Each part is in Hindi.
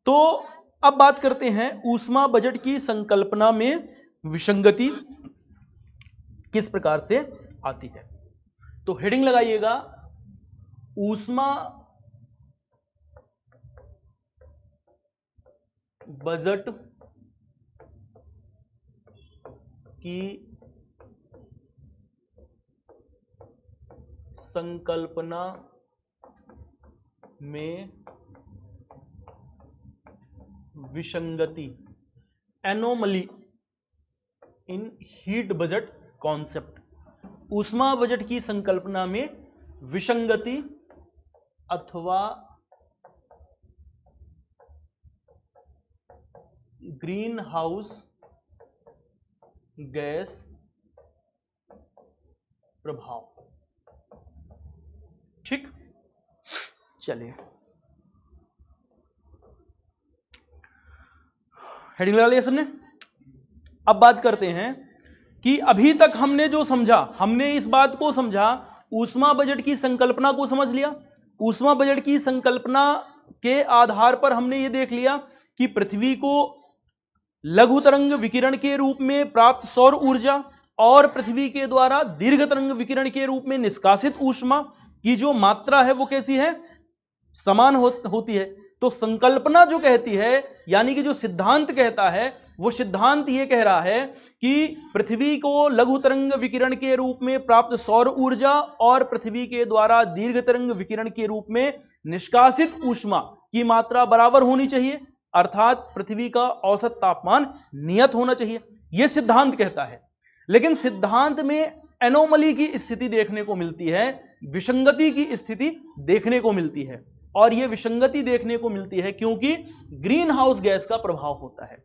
तो अब बात करते हैं ऊष्मा बजट की संकल्पना में विसंगति किस प्रकार से आती है। तो हेडिंग लगाइएगा, ऊष्मा बजट की संकल्पना में विसंगति, एनोमली इन हीट बजट कॉन्सेप्ट। ऊष्मा बजट की संकल्पना में विसंगति अथवा ग्रीन हाउस गैस प्रभाव। ठीक, चलिए हेडिंग लगा लिया सबने। अब बात करते हैं कि अभी तक हमने जो समझा, हमने इस बात को समझा, ऊष्मा बजट की संकल्पना को समझ लिया। ऊष्मा बजट की संकल्पना के आधार पर हमने ये देख लिया कि पृथ्वी को लघु तरंग विकिरण के रूप में प्राप्त सौर ऊर्जा और पृथ्वी के द्वारा दीर्घ तरंग विकिरण के रूप में निष्कासित ऊष्मा की जो मात्रा है वो कैसी है, समान होती है। तो संकल्पना जो कहती है, यानी कि जो सिद्धांत कहता है, वो सिद्धांत ये कह रहा है कि पृथ्वी को लघु तरंग विकिरण के रूप में प्राप्त सौर ऊर्जा और पृथ्वी के द्वारा दीर्घ तरंग विकिरण के रूप में निष्कासित ऊष्मा की मात्रा बराबर होनी चाहिए, अर्थात पृथ्वी का औसत तापमान नियत होना चाहिए, यह सिद्धांत कहता है। लेकिन सिद्धांत में एनोमली की स्थिति देखने को मिलती है, विसंगति की स्थिति देखने को मिलती है। और यह विसंगति देखने को मिलती है क्योंकि ग्रीन हाउस गैस का प्रभाव होता है।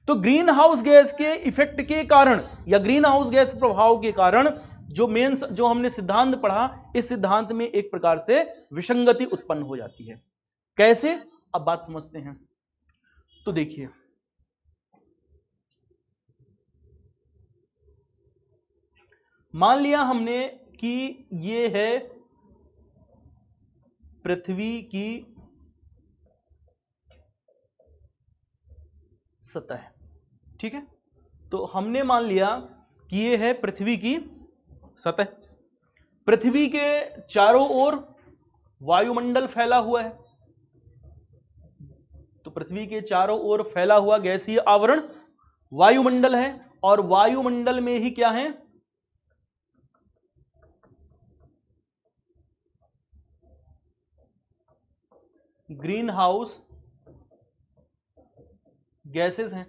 तो ग्रीन हाउस गैस के इफेक्ट के कारण या ग्रीन हाउस गैस प्रभाव के कारण जो हमने सिद्धांत पढ़ा, इस सिद्धांत में एक प्रकार से विसंगति उत्पन्न हो जाती है। कैसे, अब बात समझते हैं। तो देखिए, मान लिया हमने कि ये है पृथ्वी की सतह, ठीक है। तो हमने मान लिया कि ये है पृथ्वी की सतह। पृथ्वी के चारों ओर वायुमंडल फैला हुआ है। तो पृथ्वी के चारों ओर फैला हुआ गैसीय आवरण वायुमंडल है, और वायुमंडल में ही क्या है, ग्रीन हाउस गैसेस हैं।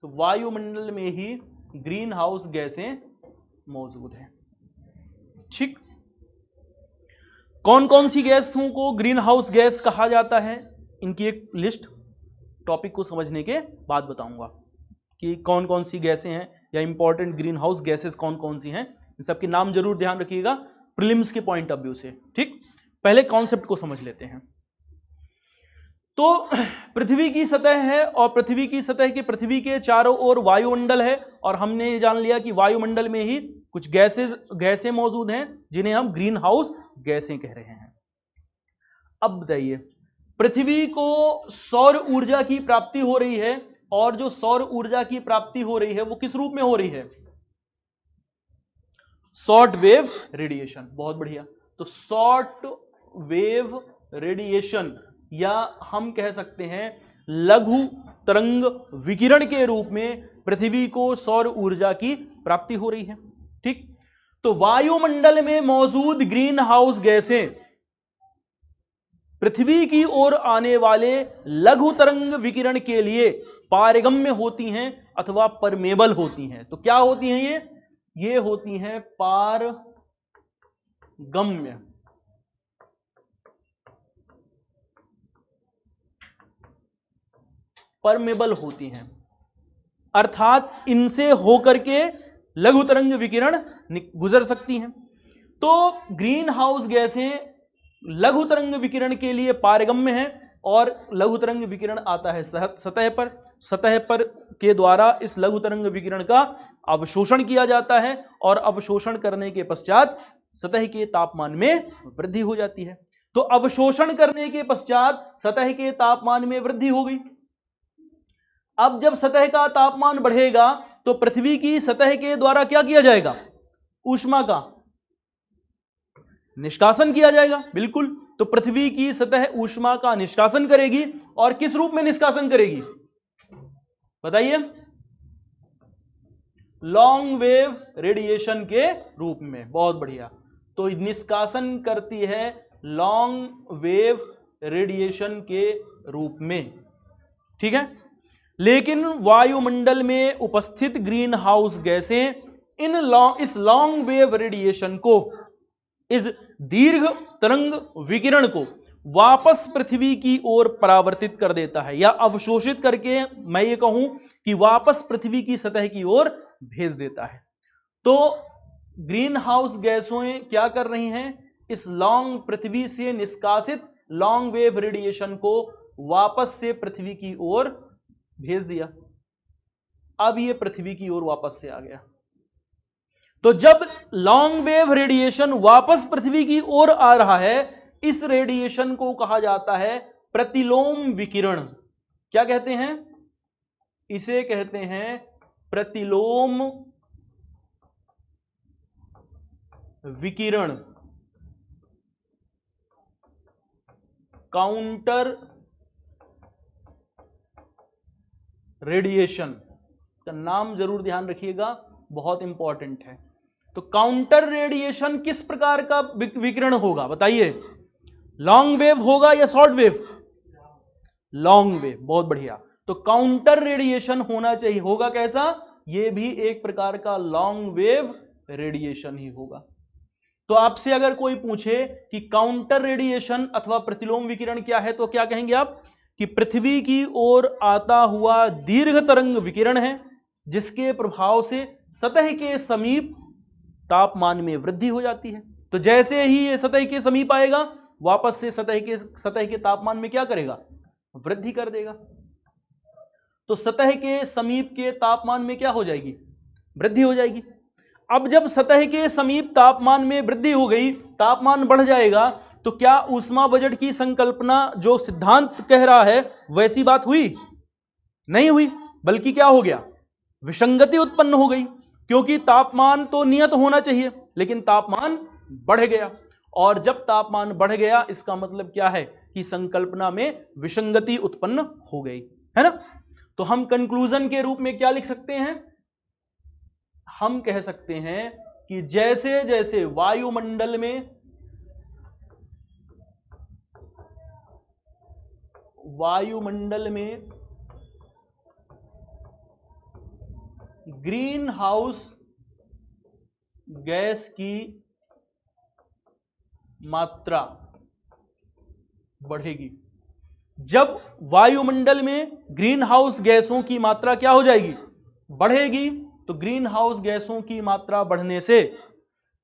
तो वायुमंडल में ही ग्रीन हाउस गैसें मौजूद हैं। ठीक, कौन कौन सी गैसों को ग्रीन हाउस गैस कहा जाता है, इनकी एक लिस्ट टॉपिक को समझने के बाद बताऊंगा कि कौन कौन सी गैसें हैं या इंपॉर्टेंट ग्रीन हाउस गैसेस कौन कौन सी हैं। इन सबके नाम जरूर ध्यान रखिएगा प्रीलिम्स के पॉइंट ऑफ व्यू से। ठीक, पहले कॉन्सेप्ट को समझ लेते हैं। तो पृथ्वी की सतह है, और पृथ्वी की सतह के पृथ्वी के चारों ओर वायुमंडल है, और हमने ये जान लिया कि वायुमंडल में ही कुछ गैसें मौजूद हैं जिन्हें हम ग्रीन हाउस गैसें कह रहे हैं। अब बताइए, पृथ्वी को सौर ऊर्जा की प्राप्ति हो रही है, और जो सौर ऊर्जा की प्राप्ति हो रही है वो किस रूप में हो रही है, शॉर्ट वेव रेडिएशन। बहुत बढ़िया। तो शॉर्ट वेव रेडिएशन, या हम कह सकते हैं लघु तरंग विकिरण के रूप में पृथ्वी को सौर ऊर्जा की प्राप्ति हो रही है। ठीक, तो वायुमंडल में मौजूद ग्रीन हाउस गैसें पृथ्वी की ओर आने वाले लघु तरंग विकिरण के लिए पारगम्य होती हैं अथवा परमेबल होती हैं। तो क्या होती हैं ये होती हैं पारगम्य। परमेबल होती हैं, अर्थात इनसे होकर के लघु तरंग विकिरण गुजर सकती हैं। तो ग्रीन हाउस गैसें लघु तरंग विकिरण के लिए पारगम्य हैं, और लघु तरंग विकिरण आता है सतह पर। सतह पर के द्वारा इस लघु तरंग विकिरण का अवशोषण किया जाता है, और अवशोषण करने के पश्चात सतह के तापमान में वृद्धि हो जाती है। तो अवशोषण करने के पश्चात सतह के तापमान में वृद्धि हो गई। अब जब सतह का तापमान बढ़ेगा तो पृथ्वी की सतह के द्वारा क्या किया जाएगा? ऊष्मा का निष्कासन किया जाएगा। बिल्कुल, तो पृथ्वी की सतह ऊष्मा का निष्कासन करेगी। और किस रूप में निष्कासन करेगी बताइए? लॉन्ग वेव रेडिएशन के रूप में। बहुत बढ़िया। तो निष्कासन करती है लॉन्ग वेव रेडिएशन के रूप में, ठीक है। लेकिन वायुमंडल में उपस्थित ग्रीन हाउस गैसें इस लॉन्ग वेव रेडिएशन को, इस दीर्घ तरंग विकिरण को वापस पृथ्वी की ओर परावर्तित कर देता है, या अवशोषित करके मैं ये कहूं कि वापस पृथ्वी की सतह की ओर भेज देता है। तो ग्रीन हाउस गैसें क्या कर रही हैं? इस पृथ्वी से निष्कासित लॉन्ग वेव रेडिएशन को वापस से पृथ्वी की ओर भेज दिया। अब ये पृथ्वी की ओर वापस से आ गया। तो जब लॉन्ग वेव रेडिएशन वापस पृथ्वी की ओर आ रहा है, इस रेडिएशन को कहा जाता है प्रतिलोम विकिरण। क्या कहते हैं? इसे कहते हैं प्रतिलोम विकिरण, काउंटर रेडिएशन। इसका नाम जरूर ध्यान रखिएगा, बहुत इंपॉर्टेंट है। तो काउंटर रेडिएशन किस प्रकार का विकिरण होगा बताइए? लॉन्ग वेव होगा या शॉर्ट वेव? Long wave. बहुत बढ़िया। तो काउंटर रेडिएशन होना चाहिए। होगा कैसा? यह भी एक प्रकार का लॉन्ग वेव रेडिएशन ही होगा। तो आपसे अगर कोई पूछे कि काउंटर रेडिएशन अथवा प्रतिलोम विकिरण क्या है, तो क्या कहेंगे आप? कि पृथ्वी की ओर आता हुआ दीर्घ तरंग विकिरण है, जिसके प्रभाव से सतह के समीप तापमान में वृद्धि हो जाती है। तो जैसे ही ये सतह के समीप आएगा, वापस से सतह के तापमान में क्या करेगा? वृद्धि कर देगा। तो सतह के समीप के तापमान में क्या हो जाएगी? वृद्धि हो जाएगी। अब जब सतह के समीप तापमान में वृद्धि हो गई, तापमान बढ़ जाएगा, तो क्या ऊष्मा बजट की संकल्पना जो सिद्धांत कह रहा है वैसी बात हुई? नहीं हुई, बल्कि क्या हो गया? विसंगति उत्पन्न हो गई। क्योंकि तापमान तो नियत होना चाहिए, लेकिन तापमान बढ़ गया। और जब तापमान बढ़ गया, इसका मतलब क्या है? कि संकल्पना में विसंगति उत्पन्न हो गई, है ना। तो हम कंक्लूजन के रूप में क्या लिख सकते हैं? हम कह सकते हैं कि जैसे जैसे वायुमंडल में ग्रीन हाउस गैस की मात्रा बढ़ेगी, जब वायुमंडल में ग्रीन हाउस गैसों की मात्रा क्या हो जाएगी? बढ़ेगी। तो ग्रीन हाउस गैसों की मात्रा बढ़ने से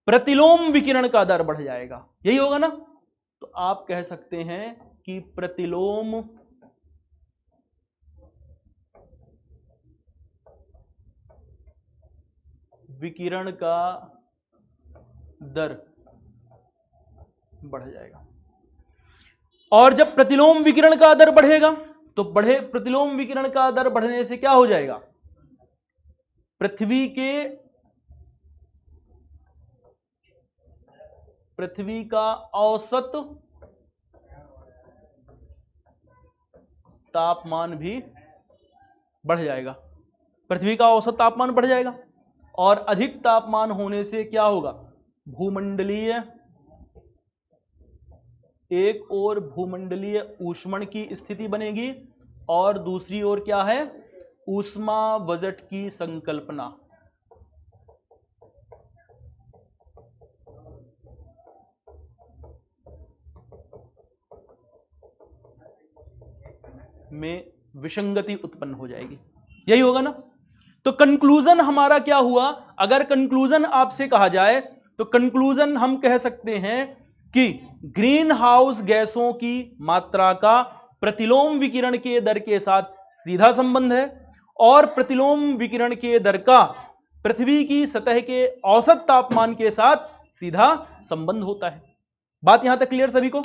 प्रतिलोम विकिरण का दर बढ़ जाएगा। यही होगा ना। तो आप कह सकते हैं कि प्रतिलोम विकिरण का दर बढ़ जाएगा। और जब प्रतिलोम विकिरण का दर बढ़ेगा, तो प्रतिलोम विकिरण का दर बढ़ने से क्या हो जाएगा? पृथ्वी का औसत तापमान भी बढ़ जाएगा। पृथ्वी का औसत तापमान बढ़ जाएगा। और अधिक तापमान होने से क्या होगा? भूमंडलीय, एक ओर भूमंडलीय ऊष्मन की स्थिति बनेगी, और दूसरी ओर क्या है? ऊष्मा बजट की संकल्पना। में विसंगति उत्पन्न हो जाएगी। यही होगा ना। तो कंक्लूजन हमारा क्या हुआ? अगर कंक्लूजन आपसे कहा जाए, तो कंक्लूजन हम कह सकते हैं कि ग्रीन हाउस गैसों की मात्रा का प्रतिलोम विकिरण के दर के साथ सीधा संबंध है, और प्रतिलोम विकिरण के दर का पृथ्वी की सतह के औसत तापमान के साथ सीधा संबंध होता है। बात यहां तक क्लियर सभी को?